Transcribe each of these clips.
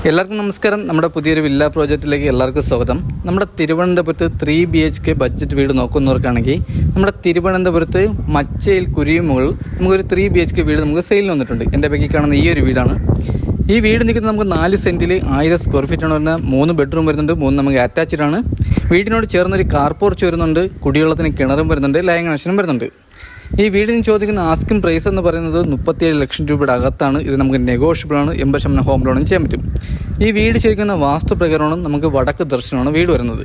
എല്ലാവർക്കും നമസ്കാരം. നമ്മുടെ പുതിയൊരു വില്ല പ്രോജക്റ്റിലേക്ക് എല്ലാവർക്കും സ്വാഗതം. നമ്മുടെ തിരുവനന്തപുരത്ത് 3 BHK ബഡ്ജറ്റ് വീട് നോക്കുന്നവർക്കാണെങ്കിൽ നമ്മുടെ തിരുവനന്തപുരത്ത് മച്ചയിൽ കുരിയുമുകൾ നമുക്കൊരു 3 BHK വീട് നമുക്ക് സെയിലിന് വന്നിട്ടുണ്ട്. എൻ്റെ ബാക്കി കാണുന്ന ഈ ഒരു വീടാണ്. ഈ വീട് നിൽക്കുന്നത് നമുക്ക് 4 സെൻറ്റിൽ 1000 സ്ക്വയർ ഫീറ്റാണ് വരുന്നത്. 3 ബെഡ്റൂം വരുന്നുണ്ട്, 3 നമുക്ക് അറ്റാച്ച്ഡ് ആണ്. വീടിനോട് ചേർന്നൊരു കാർ പോർച്ച് വരുന്നുണ്ട്, കുടിവെള്ളത്തിന് കിണറും വരുന്നുണ്ട്, ലൈൻ കണക്ഷനും വരുന്നുണ്ട്. ഈ വീടിന് ചോദിക്കുന്ന ആസ്കിംഗ് പ്രൈസ് എന്ന് പറയുന്നത് 37 ലക്ഷം രൂപയുടെ അകത്താണ്. ഇത് നമുക്ക് നെഗോഷ്യബിൾ ആണ്. 80% ഹോം ലോണും ചെയ്യാൻ പറ്റും. ഈ വീട് ചോദിക്കുന്ന വാസ്തുപ്രകാരമാണ് നമുക്ക് വടക്ക് ദർശനമാണ് വീട് വരുന്നത്.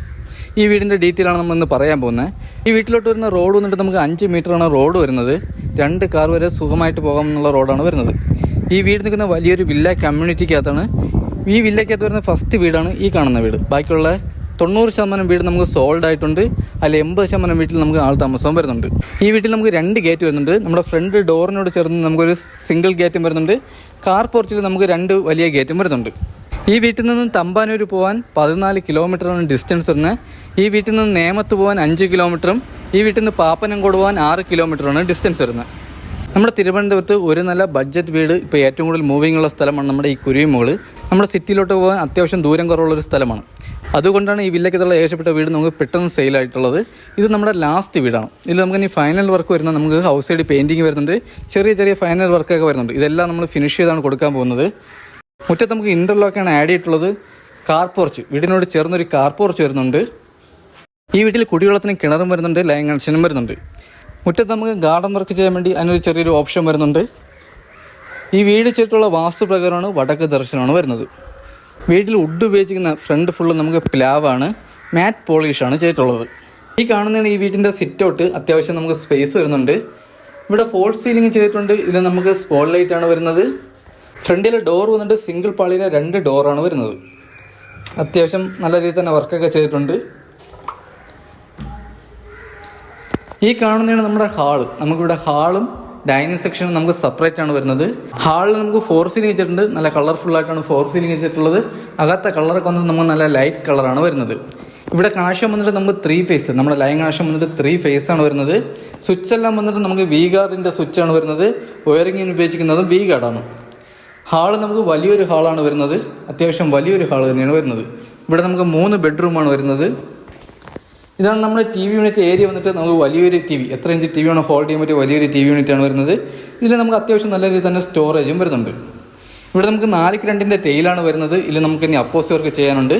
ഈ വീടിൻ്റെ ഡീറ്റെയിൽ ആണ് നമ്മളിന്ന് പറയാൻ പോകുന്നത്. ഈ വീട്ടിലോട്ട് വരുന്ന റോഡ് വന്നിട്ട് നമുക്ക് 5 മീറ്ററാണ് റോഡ് വരുന്നത്. 2 കാർ വരെ സുഖമായിട്ട് പോകാമെന്നുള്ള റോഡാണ് വരുന്നത്. ഈ വീട് നിൽക്കുന്ന വലിയൊരു വില്ല കമ്മ്യൂണിറ്റിക്കകത്താണ്. ഈ വില്ലയ്ക്കകത്ത് വരുന്ന ഫസ്റ്റ് വീടാണ് ഈ കാണുന്ന വീട്. ബാക്കിയുള്ള 90% വീട് നമുക്ക് സോൾഡ് ആയിട്ടുണ്ട്. അതിൽ 80% വീട്ടിൽ നമുക്ക് ആൾ താമസവും വരുന്നുണ്ട്. ഈ വീട്ടിൽ നമുക്ക് 2 ഗേറ്റ് വരുന്നുണ്ട്. നമ്മുടെ ഫ്രണ്ട് ഡോറിനോട് ചേർന്ന് നമുക്കൊരു സിംഗിൾ ഗേറ്റും വരുന്നുണ്ട്. കാർ പോർച്ചിൽ നമുക്ക് 2 വലിയ ഗേറ്റും വരുന്നുണ്ട്. ഈ വീട്ടിൽ നിന്നും തമ്പാനൂർ പോകാൻ 14 കിലോമീറ്ററാണ് ഡിസ്റ്റൻസ് വരുന്നത്. ഈ വീട്ടിൽ നിന്ന് നേമത്ത് പോകാൻ 5 കിലോമീറ്ററും ഈ വീട്ടിൽ നിന്ന് പാപ്പനംകോട് പോകാൻ 6 കിലോമീറ്ററാണ് ഡിസ്റ്റൻസ് വരുന്നത്. നമ്മുടെ തിരുവനന്തപുരത്ത് ഒരു നല്ല ബഡ്ജറ്റ് വീട് ഇപ്പോൾ ഏറ്റവും കൂടുതൽ മൂവിംഗ് ഉള്ള സ്ഥലമാണ് നമ്മുടെ ഈ കുരിയുമുകൾ. നമ്മുടെ സിറ്റിയിലോട്ട് പോകാൻ അത്യാവശ്യം ദൂരം കുറവുള്ളൊരു സ്ഥലമാണ്. അതുകൊണ്ടാണ് ഈ വില്ലയ്ക്കത്തുള്ള ഏകപ്പെട്ട വീട് നമുക്ക് പെട്ടെന്ന് സെയിലായിട്ടുള്ളത്. ഇത് നമ്മുടെ ലാസ്റ്റ് വീടാണ്. ഇതിൽ നമുക്ക് ഇനി ഫൈനൽ വർക്ക് വരുന്നത് നമുക്ക് ഹൗസ് സൈഡ് പെയിൻറ്റിങ് വരുന്നുണ്ട്, ചെറിയ ഫൈനൽ വർക്കൊക്കെ വരുന്നുണ്ട്. ഇതെല്ലാം നമ്മൾ ഫിനിഷ് ചെയ്താണ് കൊടുക്കാൻ പോകുന്നത്. മുറ്റത്ത് നമുക്ക് ഇൻ്റർലോക്കാണ് ആഡ് ചെയ്തിട്ടുള്ളത്. കാർ പോർച്ച്, വീടിനോട് ചേർന്നൊരു കാർ പോർച്ച് വരുന്നുണ്ട്. ഈ വീട്ടിൽ കുടിവെള്ളത്തിന് കിണറും വരുന്നുണ്ട്, ലൈൻ കണക്ഷനും വരുന്നുണ്ട്. മുറ്റത്ത് നമുക്ക് ഗാർഡൻ വർക്ക് ചെയ്യാൻ വേണ്ടി അതിനൊരു ചെറിയൊരു ഓപ്ഷൻ വരുന്നുണ്ട്. ഈ വീട് ചെയ്തിട്ടുള്ള വാസ്തുപ്രകാരമാണ് വടക്ക് ദർശനമാണ് വരുന്നത്. വീട്ടിൽ വുഡ് ഉപയോഗിച്ചിരിക്കുന്ന ഫ്രണ്ട് ഫുള്ള് നമുക്ക് പ്ലാവാണ്, മാറ്റ് പോളിഷാണ് ചെയ്തിട്ടുള്ളത്. ഈ കാണുന്നതാണ് ഈ വീട്ടിൻ്റെ സിറ്റ് ഔട്ട്. അത്യാവശ്യം നമുക്ക് സ്പേസ് വരുന്നുണ്ട്. ഇവിടെ ഫോൾ സീലിംഗ് ചെയ്തിട്ടുണ്ട്. ഇതിൽ നമുക്ക് സ്പോട്ട് ലൈറ്റാണ് വരുന്നത്. ഫ്രണ്ടിലെ ഡോർ വന്നിട്ട് സിംഗിൾ പാളിയിലെ 2 ഡോറാണ് വരുന്നത്. അത്യാവശ്യം നല്ല രീതിയിൽ തന്നെ വർക്കൊക്കെ ചെയ്തിട്ടുണ്ട്. ഈ കാണുന്നതാണ് നമ്മുടെ ഹാള്. നമുക്കിവിടെ ഹാളും ഡൈനിങ് സെക്ഷനും നമുക്ക് സെപ്പറേറ്റ് ആണ് വരുന്നത്. ഹാളിൽ നമുക്ക് 4 സീലിംഗ് വെച്ചിട്ടുണ്ട്. നല്ല കളർഫുൾ ആയിട്ടാണ് 4 സീലിംഗ് വെച്ചിട്ടുള്ളത്. അകത്തെ കളറൊക്കെ വന്നിട്ട് നമുക്ക് നല്ല ലൈറ്റ് കളറാണ് വരുന്നത്. ഇവിടെ കണക്ഷൻ വന്നിട്ട് നമുക്ക് 3 ഫേസ്, നമ്മുടെ ലൈൻ കണക്ഷൻ വന്നിട്ട് 3 ഫേസ് ആണ് വരുന്നത്. സ്വിച്ച് എല്ലാം വന്നിട്ട് നമുക്ക് വി ഗാർഡിൻ്റെ സ്വിച്ചാണ് വരുന്നത്. വയറിങ്ങിന് ഉപയോഗിക്കുന്നതും വി ഗാർഡാണ്. ഹാള് നമുക്ക് വലിയൊരു ഹാളാണ് വരുന്നത്. അത്യാവശ്യം വലിയൊരു ഹാൾ തന്നെയാണ് വരുന്നത്. ഇവിടെ നമുക്ക് 3 ബെഡ്റൂമാണ് വരുന്നത്. ഇതാണ് നമ്മുടെ TV യൂണിറ്റ് ഏരിയ വന്നിട്ട് നമുക്ക് വലിയൊരു TV, എത്ര ഇഞ്ച് TV ആണ് ഹോൾഡ് ചെയ്യാൻ പറ്റിയ വലിയൊരു TV യൂണിറ്റാണ് വരുന്നത്. ഇതിൽ നമുക്ക് അത്യാവശ്യം നല്ല രീതിയിൽ തന്നെ സ്റ്റോറേജും വരുന്നുണ്ട്. ഇവിടെ നമുക്ക് 4x2 ടെയിലാണ് വരുന്നത്. ഇതിൽ നമുക്ക് ഇനി അപ്പോസ് വർക്ക് ചെയ്യാനുണ്ട്.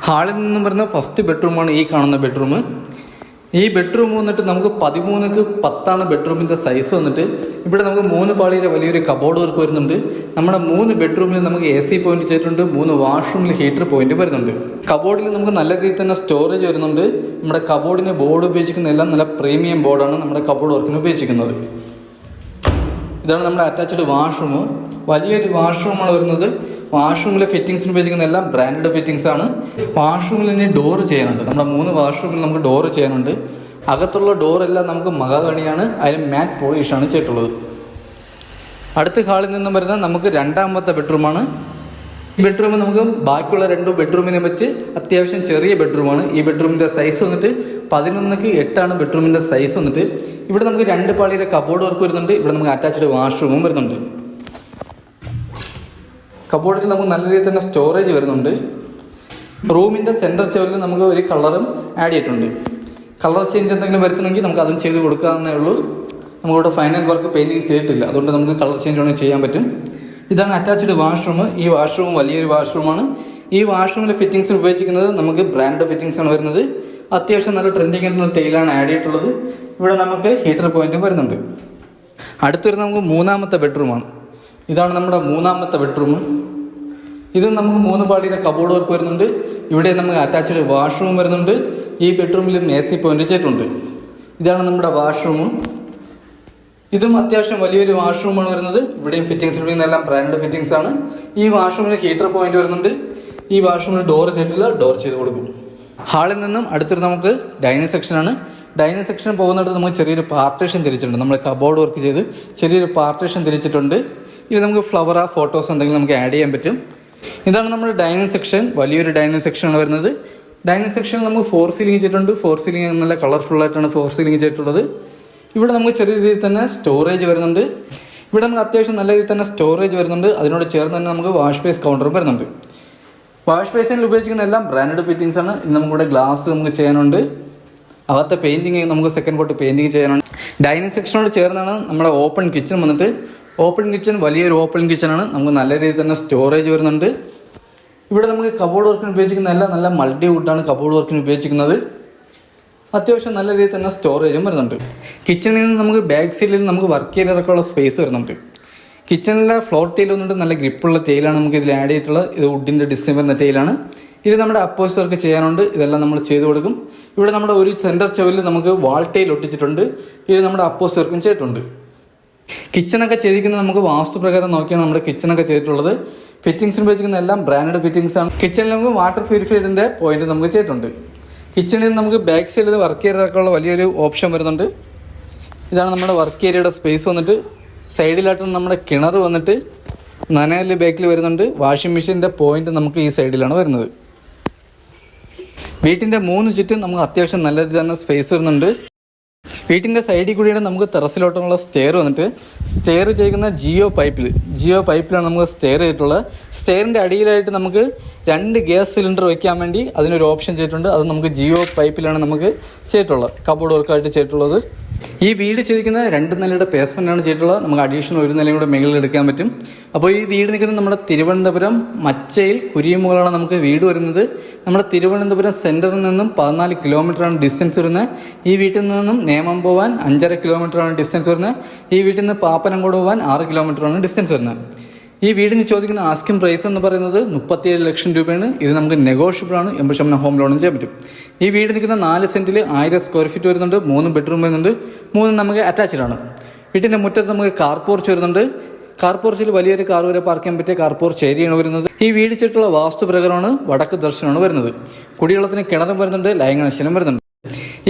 ഹാളിൽ നിന്നും വരുന്ന ഫസ്റ്റ് ബെഡ്റൂമാണ് ഈ കാണുന്ന ബെഡ്റൂം. ഈ ബെഡ്റൂം വന്നിട്ട് നമുക്ക് 13x10 ബെഡ്റൂമിൻ്റെ സൈസ് വന്നിട്ട്. ഇവിടെ നമുക്ക് 3 പാളിയിലെ വലിയൊരു കബോർഡ് വർക്ക് വരുന്നുണ്ട്. നമ്മുടെ 3 ബെഡ്റൂമിൽ നമുക്ക് AC പോയിന്റ് ചെയ്തിട്ടുണ്ട്. 3 വാഷ്റൂമിൽ ഹീറ്റർ പോയിന്റ് വരുന്നുണ്ട്. കബോർഡിൽ നമുക്ക് നല്ല രീതിയിൽ തന്നെ സ്റ്റോറേജ് വരുന്നുണ്ട്. നമ്മുടെ കബോർഡിന് ബോർഡ് ഉപയോഗിച്ചിരിക്കുന്ന എല്ലാം നല്ല പ്രീമിയം ബോർഡാണ് നമ്മുടെ കബോർഡ് വർക്കിന് ഉപയോഗിച്ചിരിക്കുന്നത്. ഇതാണ് നമ്മുടെ അറ്റാച്ച്ഡ് വാഷ്റൂം. വലിയൊരു വാഷ്റൂമാണ് വരുന്നത്. വാഷ്റൂമിലെ ഫിറ്റിങ്സിന് ഉപയോഗിക്കുന്ന എല്ലാം ബ്രാൻഡഡ് ഫിറ്റിങ്സ് ആണ്. വാഷ്റൂമിൽ ഇനി ഡോർ ചെയ്യാനുണ്ട്. നമ്മുടെ 3 വാഷ്റൂമിൽ നമുക്ക് ഡോർ ചെയ്യാനുണ്ട്. അകത്തുള്ള ഡോറെല്ലാം നമുക്ക് മഹാഗണിയാണ്, അതിൽ മാറ്റ് പോളിഷാണ് ചെയ്തിട്ടുള്ളത്. അടുത്ത ഹാളിൽ നിന്നും വരുന്ന നമുക്ക് 2ാമത്തെ ബെഡ്റൂമാണ്. ഈ ബെഡ്റൂം നമുക്ക് ബാക്കിയുള്ള 2 ബെഡ്റൂമിനെ വെച്ച് അത്യാവശ്യം ചെറിയ ബെഡ്റൂമാണ്. ഈ ബെഡ്റൂമിൻ്റെ സൈസ് വന്നിട്ട് 11x8 ബെഡ്റൂമിൻ്റെ സൈസ് വന്നിട്ട്. ഇവിടെ നമുക്ക് 2 പാളിയിലെ കബോർഡ് വർക്ക് വരുന്നുണ്ട്. ഇവിടെ നമുക്ക് അറ്റാച്ച്ഡ് വാഷ്റൂമും വരുന്നുണ്ട്. കബോർഡിൽ നമുക്ക് നല്ല രീതിയിൽ തന്നെ സ്റ്റോറേജ് വരുന്നുണ്ട്. റൂമിൻ്റെ സെൻറ്റർ ചെവറിൽ നമുക്ക് ഒരു കളറും ആഡ് ചെയ്തിട്ടുണ്ട്. കളർ ചേഞ്ച് എന്തെങ്കിലും വരുത്തണമെങ്കിൽ നമുക്ക് അതും ചെയ്ത് കൊടുക്കാവുന്നേ ഉള്ളൂ. നമുക്കിവിടെ ഫൈനൽ വർക്ക് പെയിൻറ്റിങ് ചെയ്തിട്ടില്ല, അതുകൊണ്ട് നമുക്ക് കളർ ചേഞ്ച് വേണമെങ്കിൽ ചെയ്യാൻ പറ്റും. ഇതാണ് അറ്റാച്ച്ഡ് വാഷ്റൂം. ഈ വാഷ്റൂം വലിയൊരു വാഷ്റൂമാണ്. ഈ വാഷ്റൂമിലെ ഫിറ്റിങ്സ് ഉപയോഗിച്ചിരിക്കുന്നത് നമുക്ക് ബ്രാൻഡ് ഫിറ്റിങ്സ് ആണ് വരുന്നത്. അത്യാവശ്യം നല്ല ട്രെൻഡിങ് ആയിട്ടുള്ള ടൈലാണ് ആഡ് ചെയ്തിട്ടുള്ളത്. ഇവിടെ നമുക്ക് ഹീറ്റർ പോയിന്റും വരുന്നുണ്ട്. അടുത്തൊരു നമുക്ക് 3ാമത്തെ ബെഡ്റൂമാണ്. ഇതാണ് നമ്മുടെ 3ാമത്തെ ബെഡ്റൂം. ഇത് നമുക്ക് 3 പാളിയുടെ കബോർഡ് വർക്ക് വരുന്നുണ്ട്. ഇവിടെ നമുക്ക് അറ്റാച്ച്ഡ് വാഷ്റൂം വരുന്നുണ്ട്. ഈ ബെഡ്റൂമിലും AC പോയിന്റ് ചെയ്തിട്ടുണ്ട്. ഇതാണ് നമ്മുടെ വാഷ്റൂം. ഇതും അത്യാവശ്യം വലിയൊരു വാഷ്റൂമാണ് വരുന്നത്. ഇവിടെയും ഫിറ്റിങ്സ് എല്ലാം ബ്രാൻഡ് ഫിറ്റിങ്സ് ആണ്. ഈ വാഷ്റൂമിൽ ഹീറ്റർ പോയിന്റ് വരുന്നുണ്ട്. ഈ വാഷ്റൂമിൽ ഡോർ ചെയ്തിട്ടില്ല, ഡോർ ചെയ്ത് കൊടുക്കും. ഹാളിൽ നിന്നും അടുത്തൊരു നമുക്ക് ഡൈനിങ് സെക്ഷനാണ്. ഡൈനിങ് സെക്ഷൻ പോകുന്നിടത്ത് നമുക്ക് ചെറിയൊരു പാർട്ടീഷൻ തിരിച്ചിട്ടുണ്ട്. നമ്മൾ കബോർഡ് വർക്ക് ചെയ്ത് ചെറിയൊരു പാർട്ടീഷൻ തിരിച്ചിട്ടുണ്ട്. ഇത് നമുക്ക് ഫ്ലവറോ ഫോട്ടോസ് എന്തെങ്കിലും നമുക്ക് ആഡ് ചെയ്യാൻ പറ്റും. ഇതാണ് നമ്മുടെ ഡൈനിങ് സെക്ഷൻ. വലിയൊരു ഡൈനിങ് സെക്ഷനാണ് വരുന്നത്. ഡൈനിങ് സെക്ഷനിൽ നമുക്ക് 4 സീലിംഗ് ചെയ്തിട്ടുണ്ട്. 4 സീലിംഗ് നല്ല കളർഫുൾ ആയിട്ടാണ് 4 സീലിംഗ് ചെയ്തിട്ടുള്ളത്. ഇവിടെ നമുക്ക് ചെറിയ രീതിയിൽ തന്നെ സ്റ്റോറേജ് വരുന്നുണ്ട്. ഇവിടെ നമുക്ക് അത്യാവശ്യം നല്ല രീതിയിൽ തന്നെ സ്റ്റോറേജ് വരുന്നുണ്ട്. അതിനോട് ചേർന്ന് തന്നെ നമുക്ക് വാഷ് ബേസ് കൗണ്ടറും വരുന്നുണ്ട്. വാഷ് ബേസിനിൽ ഉപയോഗിക്കുന്ന എല്ലാം ബ്രാൻഡഡ് ഫിറ്റിംഗ്സ് ആണ്. ഇന്ന് നമുക്കിവിടെ ഗ്ലാസ് നമുക്ക് ചെയ്യാനുണ്ട്. അകത്തെ പെയിൻറ്റിങ് നമുക്ക് സെക്കൻഡ് കോട്ട് പെയിൻറ്റിങ് ചെയ്യാനുണ്ട്. ഡൈനിങ് സെക്ഷനോട് ചേർന്നാണ് നമ്മുടെ ഓപ്പൺ കിച്ചൺ വന്നിട്ട്. ഓപ്പൺ കിച്ചൺ വലിയൊരു ഓപ്പൺ കിച്ചണാണ്. നമുക്ക് നല്ല രീതിയിൽ തന്നെ സ്റ്റോറേജ് വരുന്നുണ്ട്. ഇവിടെ നമുക്ക് കബോർഡ് വർക്കിന് ഉപയോഗിച്ചിരിക്കുന്ന എല്ലാം നല്ല മൾട്ടി വുഡാണ് കബോർഡ് വർക്കിന് ഉപയോഗിച്ചിരിക്കുന്നത്. അത്യാവശ്യം നല്ല രീതിയിൽ തന്നെ സ്റ്റോറേജും വരുന്നുണ്ട്. കിച്ചണിൽ നിന്ന് നമുക്ക് ബാക്ക് സൈഡിൽ നിന്ന് നമുക്ക് വർക്ക് ചെയ്യാനൊക്കെയുള്ള സ്പേസ് വരുന്നുണ്ട്. കിച്ചണിലെ ഫ്ലോർ ടൈൽ വന്നിട്ട് നല്ല ഗ്രിപ്പുള്ള ടൈലാണ് നമുക്ക് ഇതിൽ ആഡ് ചെയ്തിട്ടുള്ളത്. ഇത് വുഡിൻ്റെ ഡിസൈൻ വരുന്ന ടൈലാണ്. ഇത് നമ്മുടെ അപ്പോസ് വർക്ക് ചെയ്യാനുണ്ട്. ഇതെല്ലാം നമ്മൾ ചെയ്ത് കൊടുക്കും. ഇവിടെ നമ്മുടെ ഒരു സെൻറ്റർ ചെവിൽ നമുക്ക് വാൾ ടൈൽ ഒട്ടിച്ചിട്ടുണ്ട്. ഇത് നമ്മുടെ അപ്പോസ് വർക്കും ചെയ്തിട്ടുണ്ട്. കിച്ചണൊക്കെ ചെയ്തിരിക്കുന്നത് നമുക്ക് വാസ്തുപ്രകാരം നോക്കിയാണ് നമ്മുടെ കിച്ചണൊക്കെ ചെയ്തിട്ടുള്ളത്. ഫിറ്റിംഗ്സിന് ഉപയോഗിക്കുന്ന എല്ലാം ബ്രാൻഡഡ് ഫിറ്റിംഗ്സ് ആണ്. കിച്ചണിൽ നമുക്ക് വാട്ടർ പ്യൂരിഫയറിൻ്റെ പോയിന്റ് നമുക്ക് ചെയ്തിട്ടുണ്ട്. കിച്ചണിൽ നമുക്ക് ബാക്ക് സൈഡിൽ വർക്ക് ഏരിയയൊക്കെയുള്ള വലിയൊരു ഓപ്ഷൻ വരുന്നുണ്ട്. ഇതാണ് നമ്മുടെ വർക്ക് ഏരിയയുടെ സ്പേസ് വന്നിട്ട്. സൈഡിലായിട്ട് നമ്മുടെ കിണർ വന്നിട്ട് നനയല് ബാക്കിൽ വരുന്നുണ്ട്. വാഷിംഗ് മെഷീൻ്റെ പോയിന്റ് നമുക്ക് ഈ സൈഡിലാണ് വരുന്നത്. വീട്ടിൻ്റെ 3 ചുറ്റും നമുക്ക് അത്യാവശ്യം നല്ല രീതിയിൽ തന്നെ സ്പേസ് വരുന്നുണ്ട്. വീട്ടിൻ്റെ സൈഡിൽ കൂടിയാണ് നമുക്ക് ടെറസിലോട്ടുള്ള സ്റ്റെയർ വന്നിട്ട്. സ്റ്റെയർ ചെയ്യുന്ന ജിയോ പൈപ്പിലാണ് നമുക്ക് സ്റ്റെയർ ചെയ്തിട്ടുള്ളത്. സ്റ്റെയറിൻ്റെ അടിയിലായിട്ട് നമുക്ക് 2 ഗ്യാസ് സിലിണ്ടർ വയ്ക്കാൻ വേണ്ടി അതിനൊരു ഓപ്ഷൻ ചെയ്തിട്ടുണ്ട്. അത് നമുക്ക് ജിയോ പൈപ്പിലാണ് നമുക്ക് ചെയ്തിട്ടുള്ളത്. കബോർഡ് വർക്കായിട്ട് ചെയ്തിട്ടുള്ളത്. ഈ വീട് ചെയ്തിരിക്കുന്നത് 2 നിലയുടെ ബേസ്മെൻ്റാണ് ചെയ്തിട്ടുള്ളത്. നമുക്ക് അഡീഷണൽ 1 നിലയും കൂടെ മുകളിൽ എടുക്കാൻ പറ്റും. അപ്പോൾ ഈ വീട് നിൽക്കുന്നത് നമ്മുടെ തിരുവനന്തപുരം മച്ചയിൽ കുരിയമുകളാണ് നമുക്ക് വീട് വരുന്നത്. നമ്മുടെ തിരുവനന്തപുരം സെൻറ്ററിൽ നിന്നും 14 കിലോമീറ്ററാണ് ഡിസ്റ്റൻസ് വരുന്നത്. ഈ വീട്ടിൽ നിന്നും നേമം പോകാൻ 5.5 കിലോമീറ്ററാണ് ഡിസ്റ്റൻസ് വരുന്നത്. ഈ വീട്ടിൽ നിന്ന് പാപ്പനംകോട് പോകാൻ 6 കിലോമീറ്ററാണ് ഡിസ്റ്റൻസ് വരുന്നത്. ഈ വീടിന് ചോദിക്കുന്ന ആസ്കിംഗ് പ്രൈസ് എന്ന് പറയുന്നത് 37 ലക്ഷം രൂപയാണ്. ഇത് നമുക്ക് നെഗോഷ്യബിൾ ആണ്. 80% ഹോം ലോണും ചെയ്യാൻ പറ്റും. ഈ വീട് നിൽക്കുന്ന 4 സെൻറ്റിൽ 1000 സ്ക്വയർ ഫീറ്റ് വരുന്നുണ്ട്. 3 ബെഡ്റൂം വരുന്നുണ്ട്. 3 നമുക്ക് അറ്റാച്ച്ഡ് ആണ്. വീട്ടിൻ്റെ മുറ്റത്ത് നമുക്ക് കാർ പോർച്ച് വരുന്നുണ്ട്. കാർ പോർച്ചിൽ വലിയൊരു കാർ വരെ പാർക്ക് ചെയ്യാൻ പറ്റിയ കാർ പോർച്ച് ഏരിയയാണ് വരുന്നത്. ഈ വീട് ചുറ്റുള്ള വാസ്തുപ്രകാരമാണ് വടക്ക് ദർശനമാണ് വരുന്നത്. കുടിവെള്ളത്തിന് കിണറും വരുന്നുണ്ട്. ലൈംഗിക കണക്ഷനും വരുന്നുണ്ട്.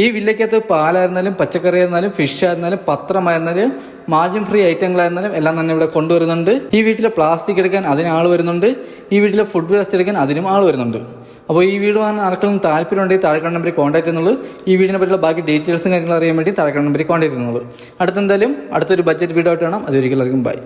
ഈ വില്ലയ്ക്കകത്ത് പാലായിരുന്നാലും പച്ചക്കറി ആയിരുന്നാലും ഫിഷ് ആയിരുന്നാലും പത്രമായിരുന്നാലും മാർജിൻ ഫ്രീ ഐറ്റങ്ങളായിരുന്നാലും എല്ലാം തന്നെ ഇവിടെ കൊണ്ടുവരുന്നുണ്ട്. ഈ വീട്ടിലെ പ്ലാസ്റ്റിക് എടുക്കാൻ അതിന് ആൾ വരുന്നുണ്ട്. ഈ വീട്ടിലെ ഫുഡ് വേസ്റ്റ് എടുക്കാൻ അതിനും ആൾ വരുന്നുണ്ട്. അപ്പോൾ ഈ വീട് വാങ്ങാൻ ആർക്കെങ്കിലും താല്പര്യമുണ്ടെങ്കിൽ താഴെ നമ്പറിൽ കോൺടാക്ട് ചെയ്യുന്നുള്ളൂ. ഈ വീടിനെ പറ്റിയുള്ള ബാക്കി ഡീറ്റെയിൽസും കാര്യങ്ങളും അറിയാൻ വേണ്ടി താഴെ നമ്പറിൽ കോൺടാക്ട് ചെയ്യുന്നുള്ളൂ. അടുത്തെന്തായാലും അടുത്തൊരു ബഡ്ജറ്റ് വീഡിയോ ആയിട്ട് കാണാം. അതൊരിക്കലും ബൈ.